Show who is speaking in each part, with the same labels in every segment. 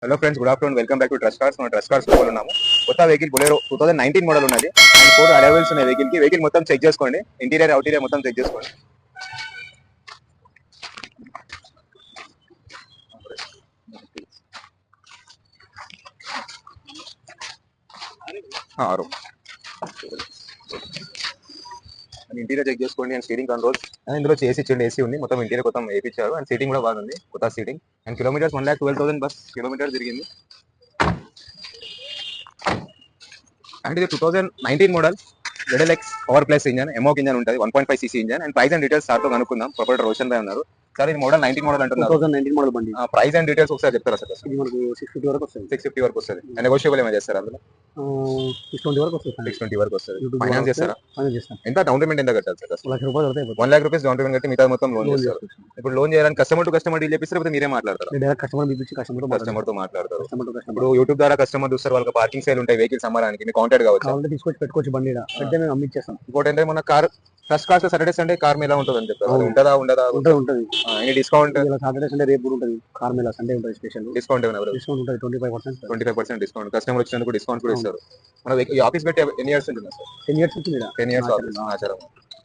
Speaker 1: Hello friends, good afternoon. Welcome back to trust cars. మన trust cars లో ఉన్నాము. కొత్త వెహికల్ బొలెరో 2019 మోడల్ ఉన్నది. అండ్ 4 అలవెల్స్ ఉన్నాయి వెహికల్ కి. వెహికల్ మొత్తం చెక్ చేసుకోండి, ఇంటీరియర్ అవుటీరియర్ మొత్తం చెక్ చేసుకోండి. ఇంటీరియర్ చెక్ చేసుకోండి అండ్ స్టీరింగ్ కంట్రోల్స్ అండ్ ఇందులో ఏసీ ఇచ్చిండి. ఏసీ ఉంది, మొత్తం ఇంటీరియర్ మొత్తం వేయించారు. అండ్ సీటింగ్ కూడా బాగుంది, కొత్త సీటింగ్. అండ్ కిలోమీటర్స్ 1,12,000 బస్ కిలోమీటర్ తిరిగింది. అండ్ ఇది 2019 model ZLX power plus engine, ఎమోక్ ఇంజన్ ఉంటుంది, 1.5 cc engine. And price and details sir తో కనుక్కుందాం. ప్రొపరేటర్ రోషన్ భాయ్ ఉన్నారు. సార్ ఇది మోడల్ 19 మోడల్ అంటున్నారు.
Speaker 2: 2019 మోడల్ బండి.
Speaker 1: ప్రైస్ అండ్ డీటెయిల్స్ ఒకసారి చెప్తారా సార్?
Speaker 2: ఇది మనకు 650 వరకు వస్తుంది.
Speaker 1: 650 వరకు వస్తుంది. అండ్ నెగోషియబుల్ ఏమైనా చేస్తారా? అందులో
Speaker 2: 620 వరకు వస్తుంది.
Speaker 1: 620 వరకు వస్తుంది. ఫైనాన్స్ చేస్తారా?
Speaker 2: ఫైనాన్స్ చేస్తాం.
Speaker 1: ఎంత డౌన్ పేమెంట్ ఎంత కట్టాలి సార్?
Speaker 2: ₹1,00,000 కడితే అయిపోతుంది.
Speaker 1: 1 lakh రూపీస్ డౌన్ పేమెంట్ కట్టి మిగతా మొత్తం లోన్ చేస్తారు. ఇప్పుడు లోన్ చేయాలని కస్టమర్ టు కస్టమర్ డీల్ చేపిస్తారు, లేకపోతే మీరే మాట్లాడతారు?
Speaker 2: డైరెక్ట్ కస్టమర్ పిలిపించి కస్టమర్
Speaker 1: తో మాట్లాడతారు.
Speaker 2: కస్టమర్
Speaker 1: ఇప్పుడు యూట్యూబ్ ద్వారా కస్టమర్ చూస్తారు, వాళ్ళకి పార్కింగ్ సేల్ ఉంటాయి, వెహికల్స్ అమ్మడానికి మీకు కాంటాక్ట్ కావచ్చు.
Speaker 2: కావాలంటే తీసుకొచ్చి పెట్టుకోవచ్చు బండి. పెడితే మేము అమ్మిచ్చేస్తాం.
Speaker 1: ఇంకోటి ఏంటంటే మన car trust cars Saturday Sunday car మీద ఉంటుంది అని చెప్తారు. అది ఉంటుందా ఉండదా?
Speaker 2: ఉంటుంది.
Speaker 1: Any discount?
Speaker 2: సాటర్డే సండే రేపు కూడా ఉంటుంది. కార్ మీద సండే ఉంటుంది స్పెషల్
Speaker 1: డిస్కౌంట్ ఏమైనా?
Speaker 2: డిస్కౌంట్ ఉంటుంది 25%
Speaker 1: డిస్కౌంట్. కస్టమర్ వచ్చినందుకు డిస్కౌంట్ కూడా ఇస్తారు. మన ఈ ఆఫీస్ పెట్టి ఎన్ని ఇయర్స్ ఉంటుంది సార్?
Speaker 2: 10 years ఉంటుంది.
Speaker 1: 10 years ఆచారం.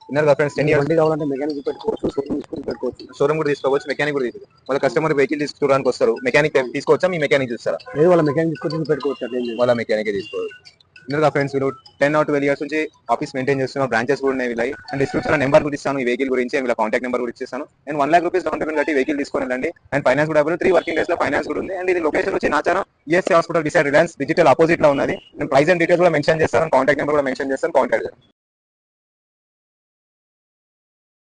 Speaker 1: విన్నారు కదా ఫ్రెండ్స్, 10 years
Speaker 2: బండి కావాలంటే మెకానిక్ పెట్టుకోవచ్చు,
Speaker 1: షోరూమ్ కూడా తీసుకోవచ్చు, మెకానిక్ కూడా తీసుకోవచ్చు. వాళ్ళ కస్టమర్ వెహికల్ తీసుకోవడానికి వస్తారు, మెకానిక్ తీసుకోవచ్చా? మీ మెకానిక్ చూస్తారా?
Speaker 2: లేదు, వాళ్ళ మెకానిక్ తీసుకొచ్చి పెట్టుకోవచ్చు.
Speaker 1: వాళ్ళ మెకానిక్ తీసుకోవచ్చు. విన్నారు ఫ్రెండ్స్, మీరు 10 or 12 years నుంచి ఆఫీస్ మెయింటైన్ చేస్తున్న బ్రాంచెస్ కూడా ఉన్నాయి వీళ్ళకి. అండ్ డిస్క్రిప్షన్ నెంబర్ కూడా ఇస్తాను ఈ వెహికల్ గురించి, వీళ్ళ కాంటాక్ట్ నెంబర్ కూడా ఇస్తాను. And 1 lakh rupees down payment కట్టి వెహికల్ తీసుకొని వెళ్ళండి. అండ్ ఫైనాన్స్ కూడా 3 working days లో ఫైనాన్స్ కూడా ఉంది. అండ్ ఇది లొకేషన్ వచ్చి Nacharam ESC hospital decide Reliance digital opposite లో ఉన్నది. నేను ప్రైస్ అండ్ డీటెయిల్స్ కూడా మెన్షన్ చేస్తాను, కాంటాక్ట్ నెంబర్ కూడా మెన్షన్ చేస్తాను, కాంటాక్ట్ చేయండి.